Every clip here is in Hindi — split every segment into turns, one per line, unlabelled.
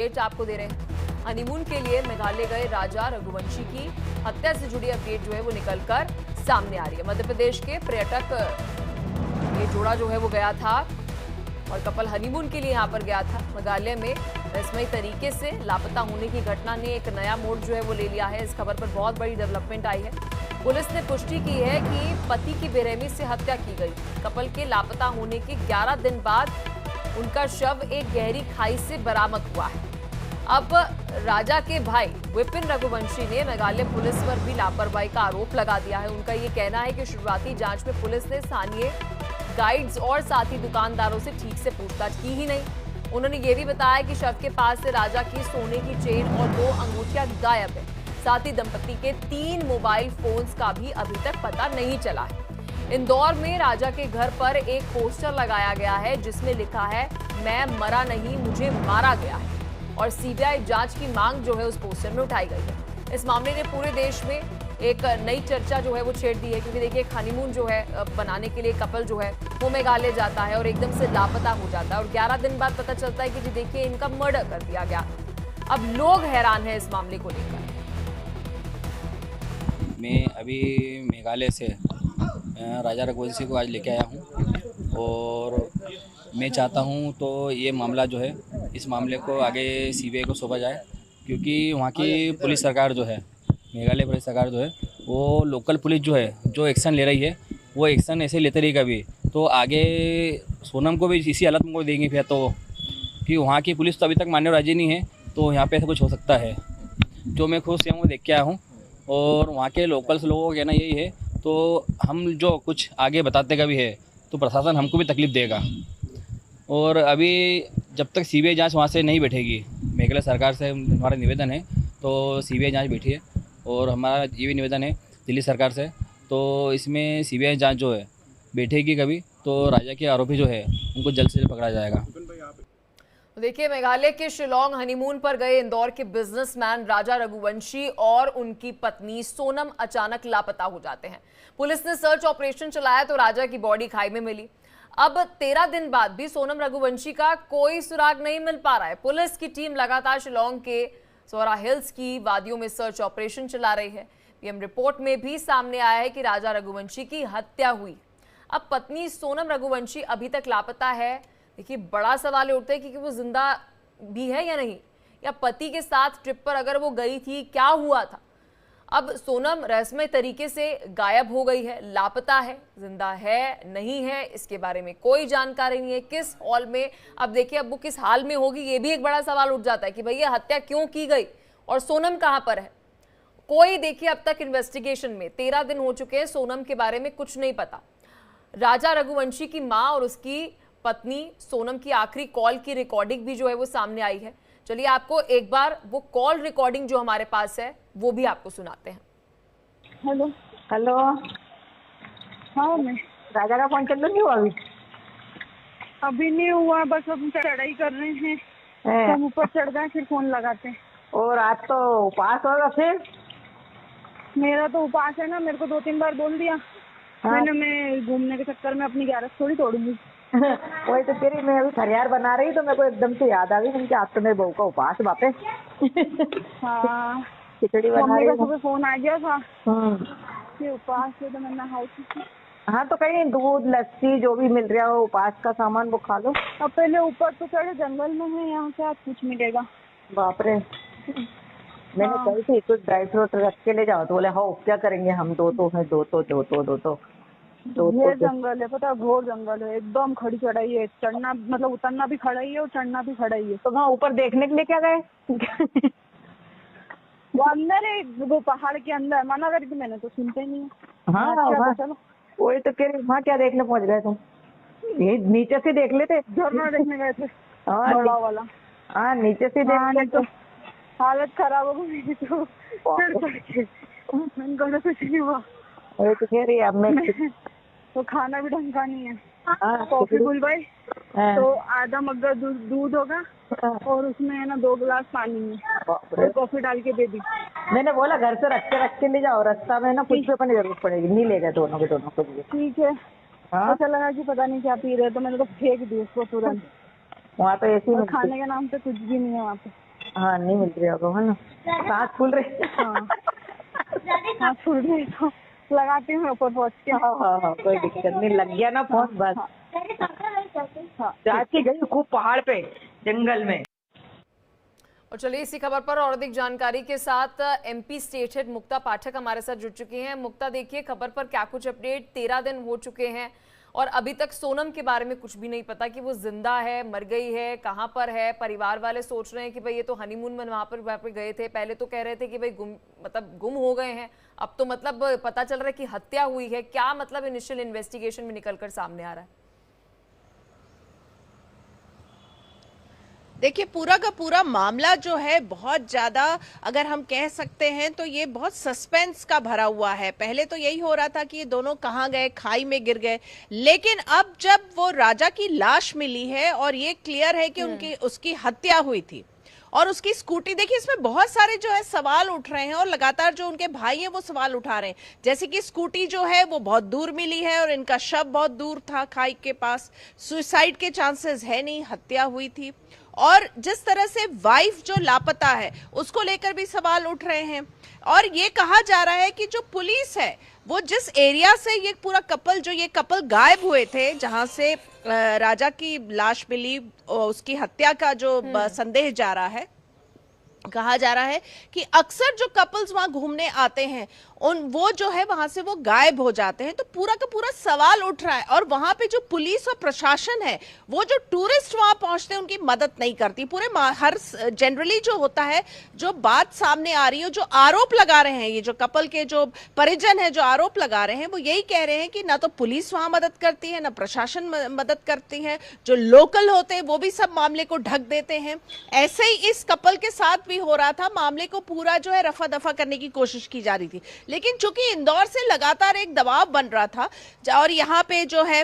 अपडेट आपको दे रहे हैं। हनीमून के लिए मेघालय गए राजा रघुवंशी की हत्या से जुड़ी अपडेट जो है वो निकलकर सामने आ रही है। मध्य प्रदेश के पर्यटक ये जोड़ा जो है वो गया था और कपल हनीमून के लिए यहाँ पर गया था। मेघालय में रहस्यमयी तरीके से लापता होने की घटना ने एक नया मोड़ जो है वो ले लिया है। इस खबर पर बहुत बड़ी डेवलपमेंट आई है। पुलिस ने पुष्टि की है कि पति की बेरहमी से हत्या की गई। कपल के लापता होने के 11 दिन बाद उनका शव एक गहरी खाई से बरामद हुआ है। अब राजा के भाई विपिन रघुवंशी ने मेघालय पुलिस पर भी लापरवाही का आरोप लगा दिया है। उनका ये कहना है कि शुरुआती जांच में पुलिस ने स्थानीय गाइड्स और साथी दुकानदारों से ठीक से पूछताछ की ही नहीं। उन्होंने ये भी बताया कि शव के पास से राजा की सोने की चेन और 2 अंगूठियां गायब है। साथ ही दंपति के 3 मोबाइल फोन्स का भी अभी तक पता नहीं चला है। इंदौर में राजा के घर पर एक पोस्टर लगाया गया है जिसमें लिखा है, मैं मरा नहीं, मुझे मारा गया है। और सीबीआई जांच की मांग जो है उस पोस्टर में उठाई गई है। इस मामले ने पूरे देश में एक नई चर्चा जो है वो छेड़ दी है, क्योंकि देखिए हनीमून जो है बनाने के लिए कपल जो है वो मेघालय जाता है और एकदम से लापता हो जाता है और 11 दिन बाद पता चलता है कि जी देखिए इनका मर्डर कर दिया गया। अब लोग हैरान हैं इस मामले को लेकर।
मैं अभी मेघालय से राजा रघुवंशी को आज लेके आया हूँ और मैं चाहता हूँ तो ये मामला जो है इस मामले को आगे सीबीआई को सौंपा जाए, क्योंकि वहाँ की पुलिस सरकार जो है, मेघालय पुलिस सरकार जो है वो लोकल पुलिस जो है जो एक्शन ले रही है वो एक्शन ऐसे लेते रही कभी तो आगे सोनम को भी इसी हालत में देंगे फिर तो, कि वहाँ की पुलिस तो अभी तक मानने राजी नहीं है। तो यहाँ पे ऐसा कुछ हो सकता है। जो मैं खुद से हूँ देख के आया हूँ और वहाँ के लोकल्स लोगों का कहना यही है, तो हम जो कुछ आगे बताते का भी है तो प्रशासन हमको भी तकलीफ देगा। और अभी जब तक सीबीआई जांच वहाँ से नहीं बैठेगी, मेघालय सरकार से हमारा निवेदन है तो सीबीआई जांच बैठी है और हमारा ये भी निवेदन है दिल्ली सरकार से, तो इसमें सीबीआई जांच जो है बैठेगी कभी तो राजा के आरोपी जो है उनको जल्द से जल्द पकड़ा जाएगा।
देखिए मेघालय के शिलोंग हनीमून पर गए इंदौर के बिजनेसमैन राजा रघुवंशी और उनकी पत्नी सोनम अचानक लापता हो जाते हैं। पुलिस ने सर्च ऑपरेशन चलाया तो राजा की बॉडी खाई में मिली। अब 13 दिन बाद भी सोनम रघुवंशी का कोई सुराग नहीं मिल पा रहा है। पुलिस की टीम लगातार शिलोंग के सोरा हिल्स की वादियों में सर्च ऑपरेशन चला रही है। पीएम रिपोर्ट में भी सामने आया है कि राजा रघुवंशी की हत्या हुई। अब पत्नी सोनम रघुवंशी अभी तक लापता है। देखिए बड़ा सवाल उठता है कि वो जिंदा भी है या नहीं, या पति के साथ ट्रिप पर अगर वो गई थी क्या हुआ था। अब सोनम रहस्यमय तरीके से गायब हो गई है, लापता है, जिंदा है नहीं है इसके बारे में कोई जानकारी नहीं है। किस हॉल में, अब देखिए अब वो किस हाल में होगी ये भी एक बड़ा सवाल उठ जाता है कि भैया हत्या क्यों की गई और सोनम कहां पर है। कोई देखिए अब तक इन्वेस्टिगेशन में 13 दिन हो चुके हैं, सोनम के बारे में कुछ नहीं पता। राजा रघुवंशी की मां और उसकी पत्नी सोनम की आखिरी कॉल की रिकॉर्डिंग भी जो है वो सामने आई है। चलिए आपको एक बार वो कॉल रिकॉर्डिंग जो हमारे पास है वो भी आपको सुनाते हैं।
हेलो
हेलो,
हाँ मैं
राजा का फोन चल नहीं हुआ
अभी नहीं हुआ, बस अब चढ़ाई कर रहे हैं। हम ऊपर चढ़ गए फिर फोन लगाते हैं।
और आज तो उपवास होगा फिर।
मेरा तो उपवास है ना, मेरे को 2-3 बार बोल दिया।
हाँ।
मैं घूमने के चक्कर में अपनी 11 थोड़ी तोड़ूंगी।
वही तो तेरी, मैं अभी खरियार बना रही तो मेरे को एकदम से याद आ गई कि आज तो मेरे बहू का उपवास बापे।
हाँ
खिचड़ी बना
मम्मी
रही
का
हूँ।
सुबह फोन आ गया था कि उपवास है, तो मैं नहाई थी।
हाँ तो कहीं दूध लस्सी जो भी मिल रहा हो उपवास का सामान वो खा लो।
अब पहले ऊपर तो चढ़े, जंगल में है, यहाँ से आज कुछ मिलेगा।
बाप रे, मैंने
हाँ।
कही थी कुछ ड्राई फ्रूट रख के ले जाओ तो बोले हाँ क्या करेंगे हम, दो
ये जंगल है, पता है, घोर जंगल है, एकदम खड़ी चढ़ाई है। चढ़ना मतलब उतरना भी खड़ा ही है और चढ़ना भी खड़ा ही है।
तो वहाँ ऊपर देखने के लिए क्या गए?
वो अंदर है, वो पहाड़ के अंदर। मना करी थी मैंने तो सुनते नहीं है।
हाँ
अच्छा, तो चलो।
वही तो कह रही, वहाँ क्या देखने पहुँच गए तुम? ये नीचे से देख लेते।
झरना देखने गए थे,
हाँ,
बड़ा वाला।
हाँ नीचे से
हाँ,
देख
नहीं तो हालत खराब हो गई तो चढ़ के मैंने कहा कुछ नहीं हुआ।
वही तो कह रही अब मैं
तो खाना भी ढंग का नहीं है।
हाँ,
कॉफी बुलवाई
हाँ,
तो आधा मग्गा दूध होगा
हाँ।
और उसमें है ना 2 गिलास पानी में
बाप रे।
और कॉफी डाल के दे दी।
मैंने बोला घर से रख के ले जाओ, रास्ता में ना कुछ भी अपनी जरूरत पड़ेगी। नहीं ले गए दोनों के लिए।
ठीक है।
हाँ
पता लगा कि पता नहीं क्या पी रहे, तो मैंने तो फेंक दी उसको तुरंत।
वहाँ तो ऐसी
और खाने के नाम पे कुछ भी नहीं है वहाँ पे।
हाँ नहीं मिल रही होगा है ना, सांस फूल रही।
हाँ हाँ फूल रही तो लगाती हूँ ऊपर पहुँच के।
हाँ कोई दिक्कत नहीं, लग गया ना फोन बस।
हाँ
जाके गई खूब पहाड़ पे जंगल में।
और चलिए इसी खबर पर और अधिक जानकारी के साथ एमपी स्टेट हेड मुक्ता पाठक हमारे साथ जुड़ चुकी हैं। मुक्ता, देखिए खबर पर क्या कुछ अपडेट, 13 दिन हो चुके हैं और अभी तक सोनम के बारे में कुछ भी नहीं पता कि वो जिंदा है, मर गई है, कहां पर है। परिवार वाले सोच रहे हैं कि भाई ये तो हनीमून में वहां पर गए थे, पहले तो कह रहे थे कि भाई गुम हो गए हैं, अब तो मतलब पता चल रहा है कि हत्या हुई है। क्या मतलब इनिशियल इन्वेस्टिगेशन में निकलकर सामने आ रहा है?
देखिए पूरा का पूरा मामला जो है बहुत ज्यादा, अगर हम कह सकते हैं तो ये बहुत सस्पेंस का भरा हुआ है। पहले तो यही हो रहा था कि ये दोनों कहाँ गए, खाई में गिर गए, लेकिन अब जब वो राजा की लाश मिली है और ये क्लियर है कि उसकी हत्या हुई थी और उसकी स्कूटी, देखिए इसमें बहुत सारे जो है सवाल उठ रहे हैं और लगातार जो उनके भाई हैं वो सवाल उठा रहे हैं। जैसे कि स्कूटी जो है वो बहुत दूर मिली है और इनका शव बहुत दूर था खाई के पास, सुसाइड के चांसेस है नहीं, हत्या हुई थी। और जिस तरह से वाइफ जो लापता है उसको लेकर भी सवाल उठ रहे हैं और ये कहा जा रहा है कि जो पुलिस है वो जिस एरिया से ये पूरा कपल गायब हुए थे, जहां से राजा की लाश मिली, उसकी हत्या का जो संदेह जा रहा है, कहा जा रहा है कि अक्सर जो कपल्स वहां घूमने आते हैं वो जो है वहां से वो गायब हो जाते हैं। तो पूरा का पूरा सवाल उठ रहा है और वहां पे जो पुलिस और प्रशासन है वो जो टूरिस्ट वहां पहुंचते हैं उनकी मदद नहीं करती। पूरे हर जनरली जो होता है, जो बात सामने आ रही है, जो आरोप लगा रहे हैं ये जो कपल के जो परिजन है, जो आरोप लगा रहे हैं वो यही कह रहे हैं कि ना तो पुलिस वहां मदद करती है, ना प्रशासन मदद करती है, जो लोकल होते हैं वो भी सब मामले को ढक देते हैं। ऐसे ही इस कपल के साथ भी हो रहा था, मामले को पूरा जो है रफा दफा करने की कोशिश की जा रही थी। लेकिन चूंकि इंदौर से लगातार एक दबाव बन रहा था और यहाँ पे जो है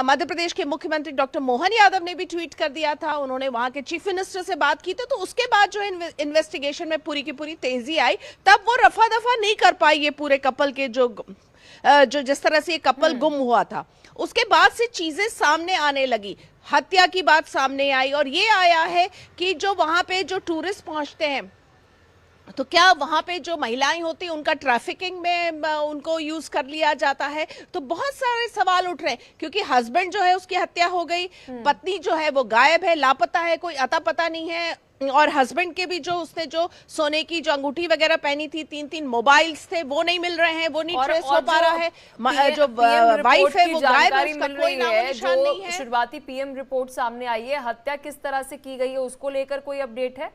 मध्य प्रदेश के मुख्यमंत्री डॉक्टर मोहन यादव ने भी ट्वीट कर दिया था, उन्होंने वहां के चीफ मिनिस्टर से बात की थी, तो उसके बाद जो है इन्वेस्टिगेशन में पूरी की पूरी तेजी आई। तब वो रफा दफा नहीं कर पाई ये पूरे कपल के जो जिस तरह से ये कपल गुम हुआ था। उसके बाद से चीजें सामने आने लगी, हत्या की बात सामने आई और ये आया है कि जो वहां पे जो टूरिस्ट पहुंचते हैं तो क्या वहां पे जो महिलाएं होती हैं उनका ट्रैफिकिंग में उनको यूज कर लिया जाता है। तो बहुत सारे सवाल उठ रहे हैं क्योंकि हस्बैंड जो है उसकी हत्या हो गई, पत्नी जो है वो गायब है, लापता है, कोई अता पता नहीं है। और हस्बैंड के भी जो उसने जो सोने की जो अंगूठी वगैरह पहनी थी, 3 मोबाइल्स थे, वो नहीं मिल रहे हैं, वो नहीं ट्रेस हो पा रहा है। जो वाइफ है वो गायब है, उसका कोई नामो निशान नहीं है।
शुरुआती पीएम रिपोर्ट सामने आई है, हत्या किस तरह से की गई है उसको लेकर कोई अपडेट है?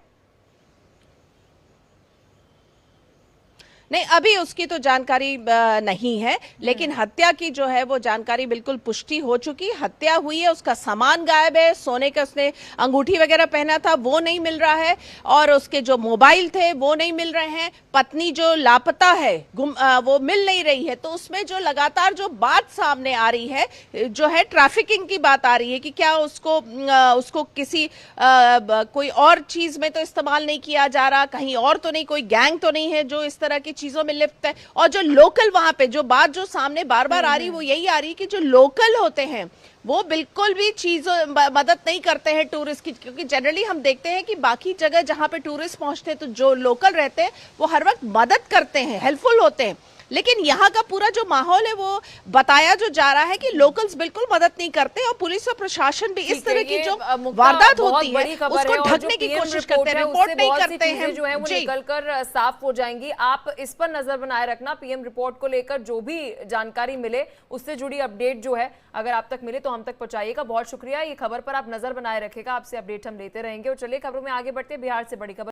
नहीं, अभी उसकी तो जानकारी नहीं है, लेकिन हत्या की जो है वो जानकारी बिल्कुल पुष्टि हो चुकी। हत्या हुई है, उसका सामान गायब है, सोने का उसने अंगूठी वगैरह पहना था वो नहीं मिल रहा है और उसके जो मोबाइल थे वो नहीं मिल रहे हैं। पत्नी जो लापता है, वो मिल नहीं रही है। तो उसमें जो लगातार जो बात सामने आ रही है जो है ट्रैफिकिंग की बात आ रही है कि क्या उसको किसी कोई और चीज में तो इस्तेमाल नहीं किया जा रहा, कहीं और तो नहीं, कोई गैंग तो नहीं है जो इस तरह की चीजों में लिप्त है। और जो लोकल वहां पे जो बात जो सामने बार बार आ रही वो यही आ रही है कि जो लोकल होते हैं वो बिल्कुल भी चीजों मदद नहीं करते हैं टूरिस्ट की, क्योंकि जनरली हम देखते हैं कि बाकी जगह जहां पे टूरिस्ट पहुंचते हैं तो जो लोकल रहते हैं वो हर वक्त मदद करते हैं, हेल्पफुल होते हैं। लेकिन यहाँ का पूरा जो माहौल है वो बताया जो जा रहा है कि लोकल्स बिल्कुल मदद नहीं करते और पुलिस और प्रशासन भी इस तरह की जो वारदात होती है उसको ढकने की कोशिश करते हैं, रिपोर्ट नहीं करते हैं,
जो है वो निकलकर साफ हो जाएंगी। आप इस पर नजर बनाए रखना, पीएम रिपोर्ट को लेकर जो भी जानकारी मिले उससे जुड़ी अपडेट जो है अगर आप तक मिले तो हम तक पहुंचाइएगा। बहुत शुक्रिया, ये खबर पर आप नजर बनाए रखेगा, आपसे अपडेट हम लेते रहेंगे। और चलिए खबरों में आगे बढ़ते हैं। बिहार से बड़ी खबर